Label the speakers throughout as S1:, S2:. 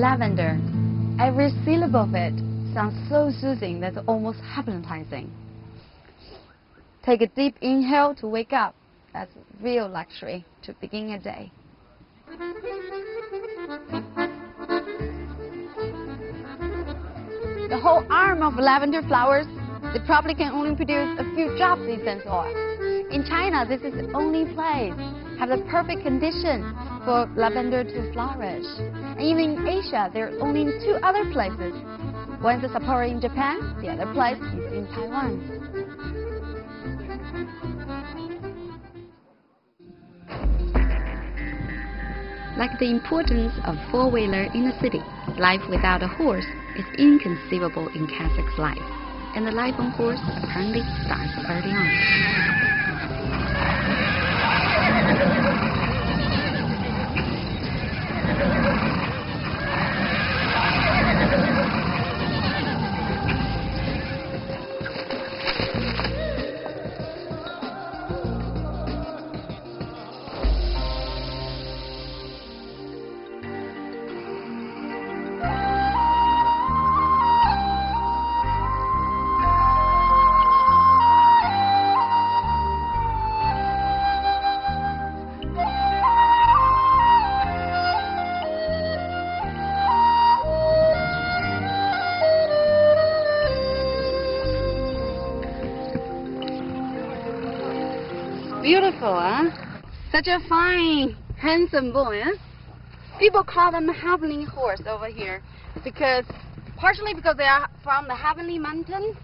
S1: lavender. Every syllable of it sounds so soothing that's almost hypnotizing. Take a deep inhale to wake up. That's real luxury to begin a day. The whole arm of lavender flowers, they probably can only produce a few drops of essential oil. In China, this is the only place have the perfect condition for lavender to flourish. And even in Asia, there are only 2 other places. One is Sapporo in Japan, the other place is in Taiwan. Like the importance of four-wheeler in a city, life without a horse is inconceivable in Kazakh's life. And the life on horse apparently starts early on. Beautiful, huh? Such a fine, handsome boy, huh? People call them heavenly horse over here partially because they are from the heavenly mountain,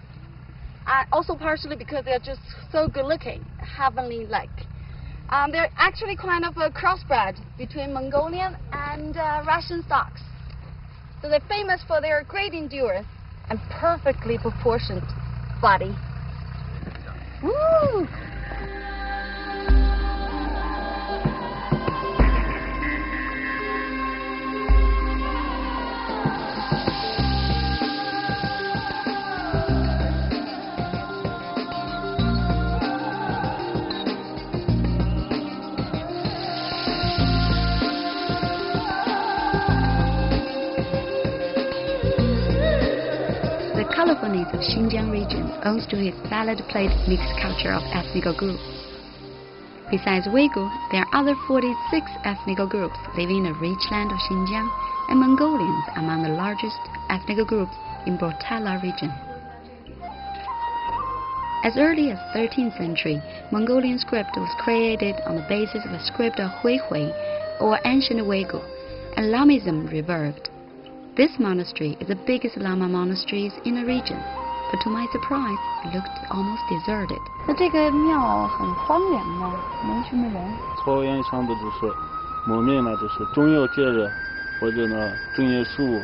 S1: and also partially because they are just so good looking, heavenly-like. They're actually kind of a crossbred between Mongolian and Russian stocks. So they're famous for their great endurance and perfectly proportioned body. Woo! The colorfulness of Xinjiang region owes to its salad plate mixed culture of ethnic groups. Besides Uyghur, there are other 46 ethnic groups living in the rich land of Xinjiang, and Mongolians among the largest ethnic groups in Bortala region. As early as 13th century, Mongolian script was created on the basis of a script of Huihui, or ancient Uyghur, and Lamism revived. This monastery is the biggest Lama monasteries in the region, but to my surprise, it looked almost deserted. 那这个庙很荒凉吗？没什么人。
S2: 草原上的就是牧民呢，就是重要节日或者呢正月十五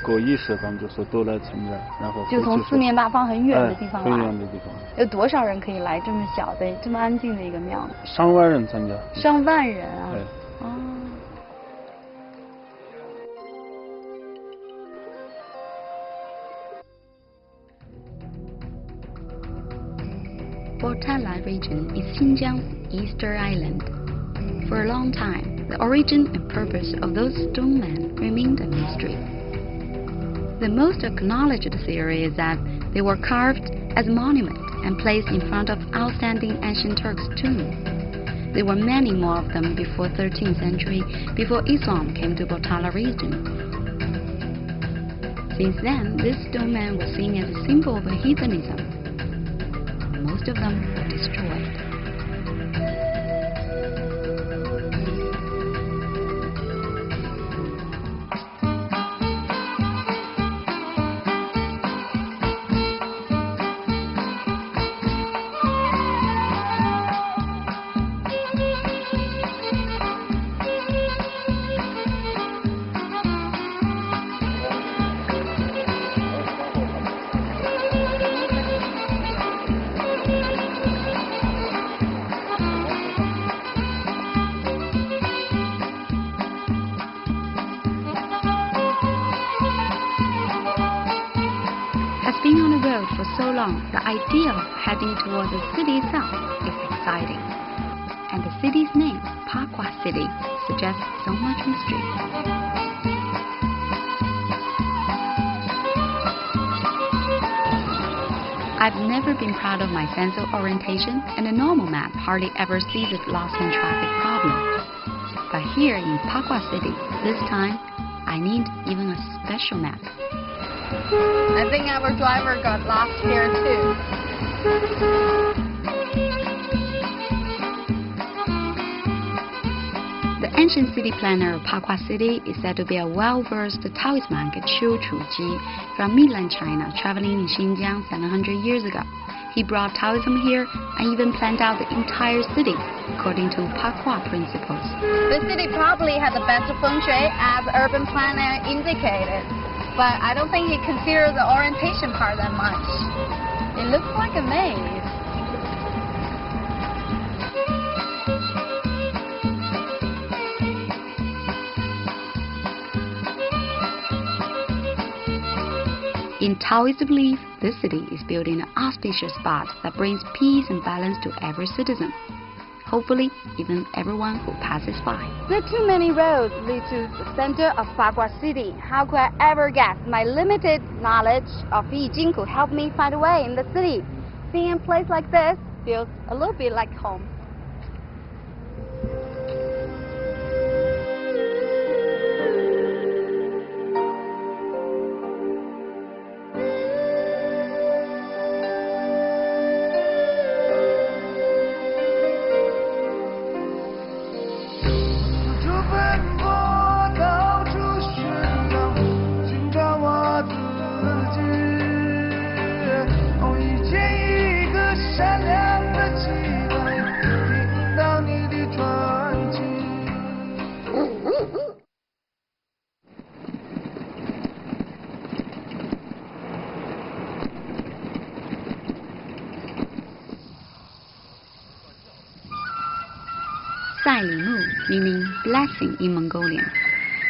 S2: 搞仪式，他们就是都来参加，然后
S1: 就从四面八方很远的地方来。
S2: 很远的地方。
S1: 有多少人可以来这么小的、这么安静的一个庙呢？
S2: 上万人参加。
S1: 上万人啊！
S2: 对。
S1: 哦。Bortala region is Xinjiang's Easter Island. For a long time, the origin and purpose of those stone men remained a mystery. The most acknowledged theory is that they were carved as monuments and placed in front of outstanding ancient Turks' tombs. There were many more of them before 13th century, before Islam came to Bortala region. Since then, this stone man was seen as a symbol of heathenism. Most of them were destroyed. Being on the road for so long, the idea of heading towards the city itself is exciting. And the city's name, Pakwa City, suggests so much mystery.
S3: I've never been proud of my sense of orientation, and a normal map hardly ever sees it lost in traffic problem. But here in Pakwa City, this time, I need even a special map.
S1: I think our driver got lost here too.
S3: The ancient city planner of Pakwa City is said to be a well-versed Taoist monk Qiu Chuji from mainland China, traveling in Xinjiang 700 years ago. He brought Taoism here and even planned out the entire city according to Pakwa principles.
S1: The city probably had the best feng shui as urban planner indicated, but I don't think he considered the orientation part that much. It looks like a maze.
S3: In Taoist belief, this city is built in an auspicious spot that brings peace and balance to every citizen. Hopefully, even everyone who passes by.
S1: There are too many roads lead to the center of Pakwa City. How could I ever guess my limited knowledge of Yijing could help me find a way in the city? Being in a place like this feels a little bit like home.
S3: Mu, meaning blessing in Mongolian,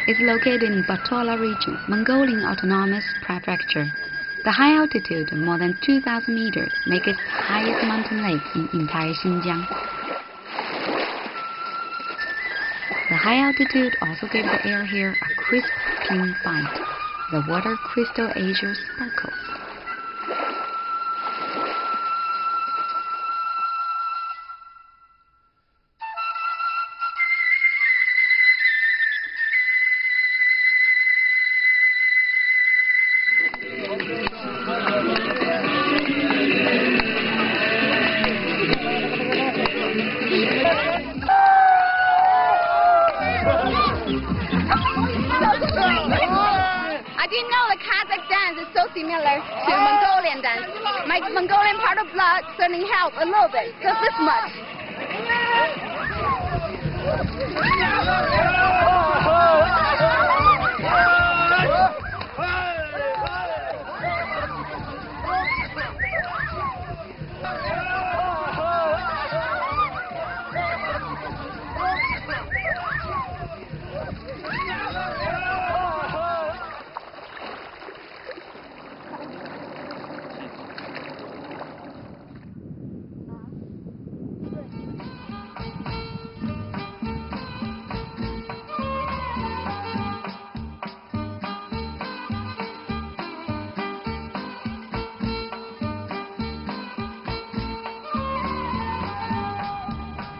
S3: is located in Batola region, Mongolian Autonomous Prefecture. The high altitude of more than 2,000 meters makes it the highest mountain lake in entire Xinjiang. The high altitude also gives the air here a crisp, clean bite. The water crystal azure sparkles.
S1: I didn't know the Kazakh dance is so similar to Mongolian dance. My Mongolian part of blood certainly helped a little bit, just this much.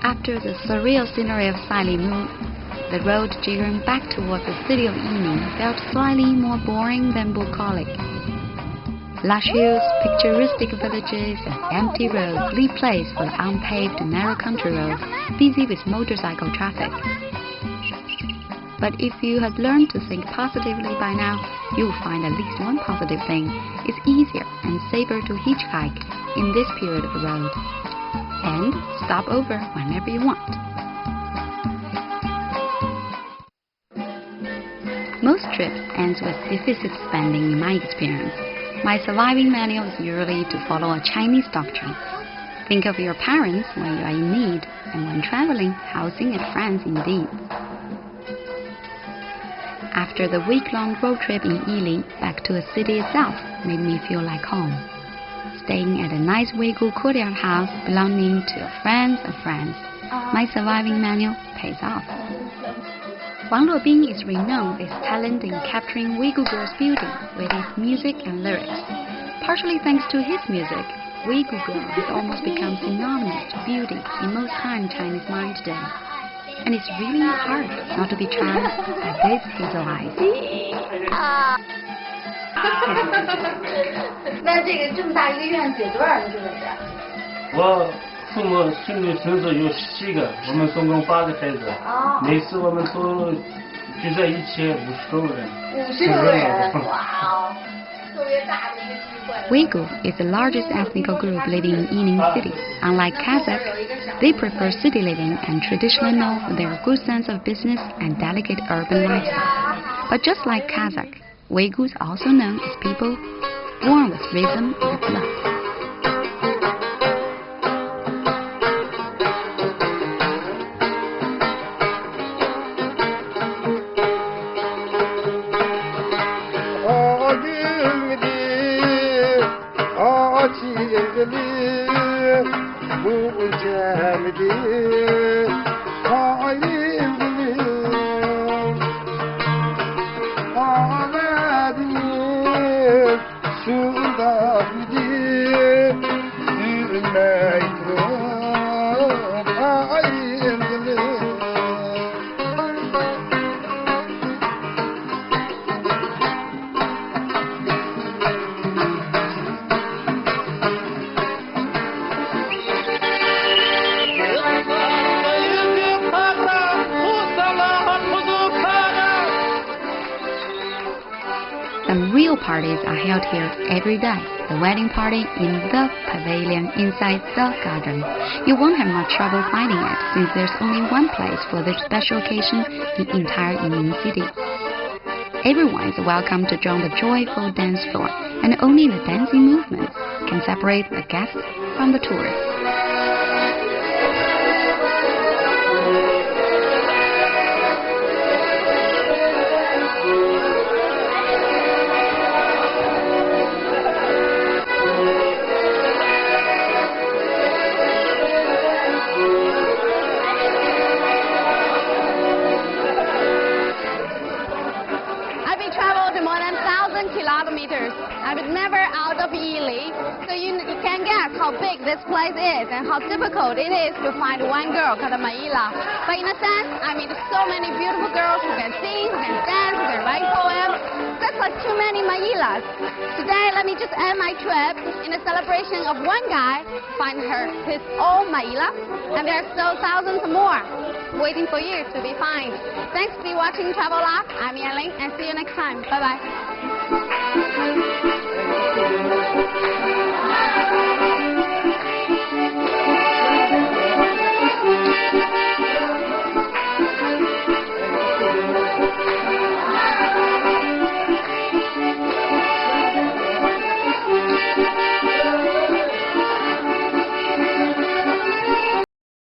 S3: After the surreal scenery of Mu, the road jiggering back towards the city of Yining felt slightly more boring than bucolic. Lush hills, picturesque villages, and empty roads leave place for the unpaved narrow country roads busy with motorcycle traffic. But if you have learned to think positively by now, you'll find at least one positive thing. It's easier and safer to hitchhike in this period of the road. And stop over whenever you want. Most trips ends with deficit spending in my experience. My surviving manual is usually to follow a Chinese doctrine. Think of your parents when you are in need, and when traveling, housing at friends indeed. After the week-long road trip in Yili, back to the city itself made me feel like home. Staying at a nice Uyghur courtyard house belonging to a friend of friends. My surviving manual pays off. Wang Luobin is renowned for his talent in capturing Uyghur girls' beauty with his music and lyrics. Partially thanks to his music, Uyghur girl has almost become synonymous to beauty in most Han Chinese mind today. And it's really hard not to be charmed by these hazel eyes.
S1: 那这个这么大一个院子有多少人住在这儿？
S2: 我父母孙女孙子有7个，我们总共8个孩子。每次我们都聚在一起50多个人。
S1: 50多个人，哇哦，特别大的一个聚会。
S3: Uyghur is the largest ethnic group living in Yining City. Unlike Kazakh, they prefer city living and traditionally know their good sense of business and delicate urban lifestyle. But just like Kazakh, Uyghurs are also known as people born with rhythm in the blood. Some real parties are held here every day. The wedding party in the pavilion inside the garden. You won't have much trouble finding it since there's only one place for this special occasion in entire Yining City. Everyone is welcome to join the joyful dance floor, and only the dancing movements can separate the guests from the tourists.
S1: Kilometers. I was never out of Yili, so you can guess how big this place is and how difficult it is to find one girl called a Maila. But in a sense, I meet so many beautiful girls who can sing, who can dance, who can write poems. That's like too many Mailas. Today, let me just end my trip in a celebration of one guy find his own Maila, and there are still thousands more waiting for you to be found. Thanks for watching Travelogue. I'm Yan Ling, and see you next time. Bye-bye.